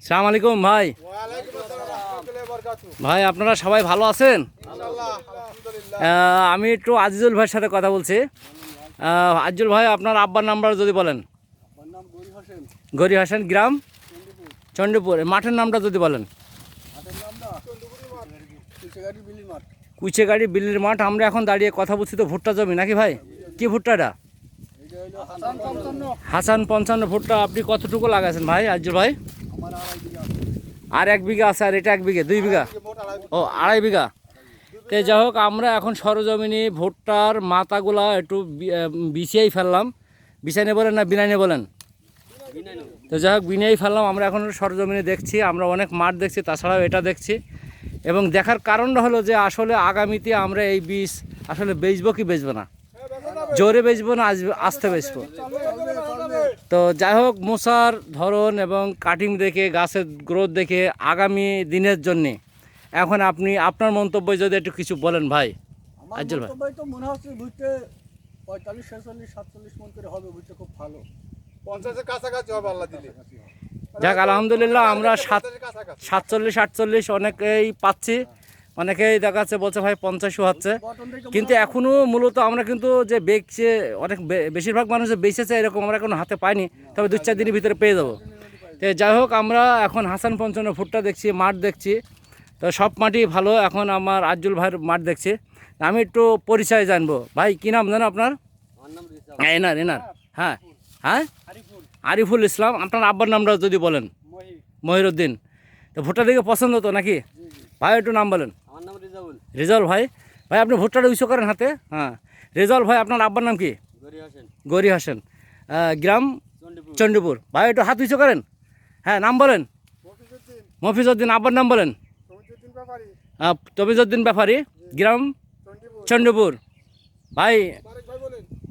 সালাম আলাইকুম ভাই। ভাই আপনারা সবাই ভালো আছেন? আমি একটু আজিজুল ভাইয়ের সাথে কথা বলছি। আজিজুল ভাই, আপনার আব্বার নাম্বার যদি বলেন। গরি হাসান, গ্রাম চণ্ডীপুর। মাঠের নামটা যদি বলেন। কুইচেগাড়ি বিল্লির মাঠ। আমরা এখন দাঁড়িয়ে কথা বলছি তো ভুট্টা জমি নাকি ভাই? কি ভুট্টাটা? হাসান 55 ভুট্টা। আপনি কতটুকু লাগাইছেন ভাই আজিজুল ভাই? আর 1 বিঘা আছে, আর এটা 1 বিঘা, 2 বিঘা, ও 2.5 বিঘা। তো যাই হোক, আমরা এখন সরজমিনি ভুট্টার মাথাগুলা একটু বিছিয়েই ফেললাম। বিছাইনে বলেন না বিনাইনে বলেন? তো যাই হোক, বিনিয়েই ফেললাম। আমরা এখন সরজমিনে দেখছি, আমরা অনেক মাঠ দেখছি, তাছাড়াও এটা দেখছি। এবং দেখার কারণটা হলো যে আসলে আগামীতে আমরা এই বীজ আসলে বেচবো কি বেচবো না, জোরে বেচবো না আস্তে বেচবো। তো যাই হোক, মোসার ধরন এবং কাটিং দেখে, গাছের গ্রোথ দেখে আগামী দিনের জন্যে এখন আপনি আপনার মন্তব্য যদি একটু কিছু বলেন ভাই। আজিজুল ভাই, তো মনে হচ্ছে বুঝতে 45, 46, 47 মন করে হবে, বুঝতে খুব ভালো। 50-এর কাছাকাছি হবে আল্লাহ দিলে। যাক আলহামদুলিল্লাহ, আমরা 47, 48 অনেকেই পাচ্ছি। অনেকেই দেখাচ্ছে বলছে ভাই 50 হচ্ছে, কিন্তু এখনও মূলত আমরা কিন্তু যে বেচছে অনেক বেশিরভাগ মানুষ যে বেচেছে এরকম আমরা এখনো হাতে পাইনি, তবে 2-4 দিনের ভিতরে পেয়ে যাবো। তো যাই হোক, আমরা এখন হাসান 55 ভুট্টা দেখছি, মাঠ দেখছি। তো সব মাঠই ভালো। এখন আমার আজিজুল ভাইয়ের মাঠ দেখছি। আমি একটু পরিচয় জানবো। ভাই কী নাম জানো আপনার? এনার হ্যাঁ হ্যাঁ, আরিফুল ইসলাম। আপনার আব্বার নামটা যদি বলেন? মহিরুদ্দিন। তো ভুট্টা দেখে পছন্দ তো নাকি ভাই? একটু নাম বলেন। রেজাউল ভাই। ভাই আপনি ভুট্টাটা উঁচু করেন হাতে। হ্যাঁ, রেজাউল ভাই, আপনার আব্বার নাম কি? গরি হাসান, গ্রাম চণ্ডীপুর। ভাই একটু হাত উঁচু করেন। হ্যাঁ, নাম বলেন। মফিজউদ্দিন। আব্বার নাম বলেন? তবিজউদ্দিন ব্যাপারী, গ্রাম চণ্ডীপুর। ভাই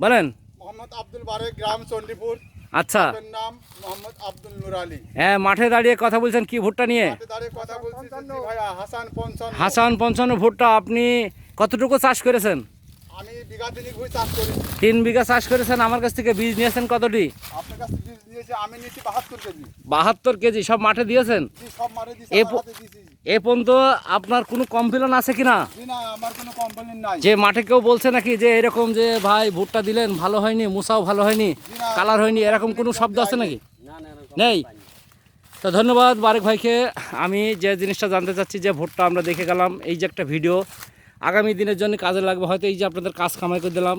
বলেন। মোহাম্মদ আব্দুল বারেক, গ্রাম চণ্ডীপুর। আচ্ছা, নাম মোহাম্মদ আব্দুল নূর আলী। হ্যাঁ, মাঠে দাঁড়িয়ে কথা বলছেন কি ভুট্টা নিয়ে? কথা বলছি ভাইয়া, হাসান 55। হাসান 55 ভুট্টা। আপনি কতটুকু চাষ করেছেন? আমি বিঘা 3 ভুঁই চাষ করি। 3 বিঘা চাষ করেছেন। আমার কাছ থেকে বীজ নিয়েছেন কতটি? আপনার কাছে বীজ নিয়েছি আমি, নিয়েছি 72 কেজি। 72 কেজি সব মাঠে দিয়েছেন? সব মারে দিয়েছি। এ পর্যন্ত আপনার কোনো কমপ্লেন আছে কিনা? না, আমার কোনো কমপ্লেন নাই। যে মাঠে কেউ বলছে নাকি যে এরকম যে ভাই ভুট্টা দিলেন ভালো হয়নি, মুসাও ভালো হয়নি, কালার হয়নি, এরকম কোনো শব্দ আছে নাকি? নেই। তো ধন্যবাদ বারেক ভাইকে। আমি যে জিনিসটা জানতে চাচ্ছি যে ভুট্টা আমরা দেখে গেলাম, এই যে একটা ভিডিও আগামী দিনের জন্য কাজে লাগবে। হয়তো এই যে আপনাদের কাজ কামাই করে দিলাম,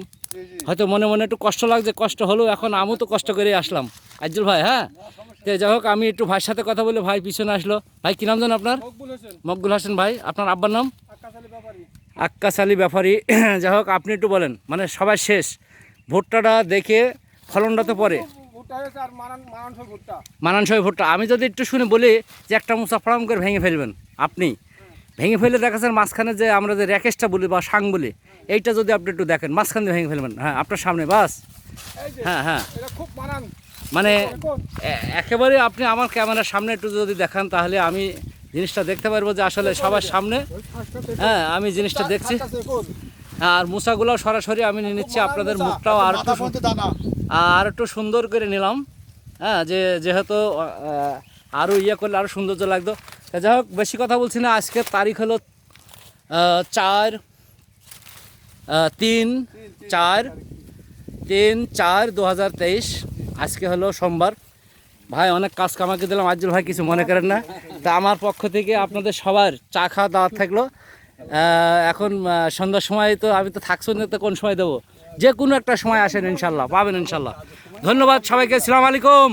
হয়তো মনে মনে একটু কষ্ট লাগছে, কষ্ট হলেও এখন আমিও তো কষ্ট করে আসলাম আজিজুল ভাই। হ্যাঁ, তো যাই হোক, আমি একটু ভাইয়ের সাথে কথা বলে ভাই পিছনে আসলো। ভাই কী নাম জানেন আপনার? মকবুল হাসান। ভাই আপনার আব্বার নাম? আক্কাস আলী ব্যাপারী। যাই হোক, আপনি একটু বলেন, মানে সবাই শেষ ভুট্টাটা দেখে ফলনটা তো পরে মানানসই ভুট্টা। আমি যদি একটু শুনে বলি যে একটা মুসা ফড়াম করে ভেঙে ফেলবেন, আপনি ভেঙে ফেলে দেখাচ্ছেন মাঝখানে যে আমরা যে র্যাকেশটা বলি বা সাং বলি, এইটা যদি আপনি একটু দেখেন মাঝখান দিয়ে ভেঙে ফেলবেন। হ্যাঁ, আপনার সামনে বাস। হ্যাঁ হ্যাঁ, মানে একেবারে আপনি আমার ক্যামেরার সামনে একটু যদি দেখান তাহলে আমি জিনিসটা দেখতে পারবো যে আসলে সবার সামনে। হ্যাঁ, আমি জিনিসটা দেখছি। আর মুসাগুলো সরাসরি আমি নিয়ে নিচ্ছি। আপনাদের মুখটাও আর একটু সুন্দর করে নিলাম। হ্যাঁ, যেহেতু আরও করলে আরও সৌন্দর্য লাগতো। যাই হোক, বেশি কথা বলছি না। আজকের তারিখ হলো 3/4/2023। আজকে হলো সোমবার। ভাই অনেক কাজ কামাকে দিলাম, আজিজুল ভাই কিছু মনে করেন না। তা আমার পক্ষ থেকে আপনাদের সবার চা খাওয়া দাওয়াত থাকলো। এখন সন্ধ্যার সময় তো আমি তো থাকছো না, তো কোন সময় দেবো? যে কোনো একটা সময় আসেন, ইনশাল্লাহ পাবেন ইনশাল্লাহ। ধন্যবাদ সবাইকে। আসসালামু আলাইকুম।